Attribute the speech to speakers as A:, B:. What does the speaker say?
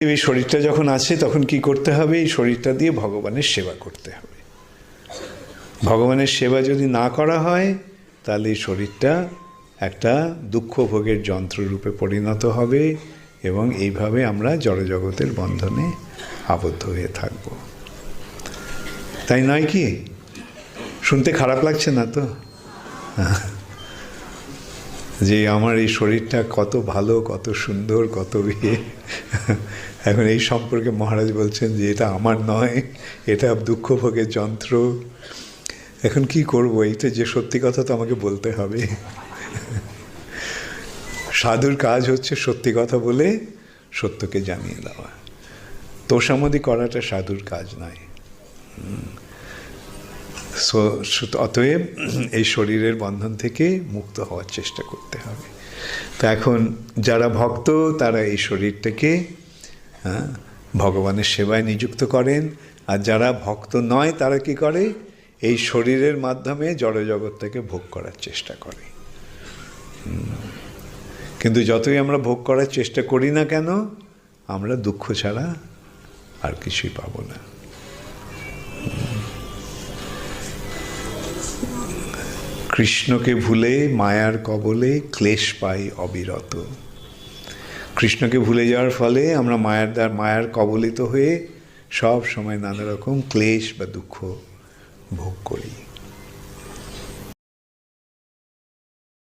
A: এই শরীরটা যখন আছে তখন কি করতে হবে? এই শরীরটা দিয়ে ভগবানের সেবা করতে হবে। ভগবানের সেবা যদি না করা হয় তাহলে এই শরীরটা একটা দুঃখ ভোগের যন্ত্ররূপে পরিণত হবে এবং এইভাবে আমরা জড়জগতের বন্ধনে আবদ্ধ হয়ে থাকব। তাই নয় কি? শুনতে খারাপ লাগছে না তো? যে আমার এই শরীরটা কত ভালো, কত সুন্দর, কত ইয়ে। এখন এই সম্পর্কে মহারাজ বলছেন যে এটা আমার নয়, এটা দুঃখ ভোগের যন্ত্র। এখন কি করব? এইটা যে সত্যি কথা তো আমাকে বলতে হবে। সাধুর কাজ হচ্ছে সত্যি কথা বলে সত্যকে জানিয়ে দেওয়া। তোষামোদি করাটা সাধুর কাজ নয়। অতএব এই শরীরের বন্ধন থেকে মুক্ত হওয়ার চেষ্টা করতে হবে। তো এখন যারা ভক্ত তারা এই শরীরটাকে ভগবানের সেবায় নিযুক্ত করেন, আর যারা ভক্ত নয় তারা কি করে? এই শরীরের মাধ্যমে জড়জগৎটাকে ভোগ করার চেষ্টা করে। কিন্তু যতই আমরা ভোগ করার চেষ্টা করি না কেন, আমরা দুঃখ ছাড়া আর কিছুই পাবো না। কৃষ্ণকে ভুলে মায়ার কবলে ক্লেশ পাই অবিরত। কৃষ্ণকে ভুলে যাওয়ার ফলে আমরা মায়ার কবলিত হয়ে সব সময় নানা রকম ক্লেশ বা দুঃখ ভোগ করি।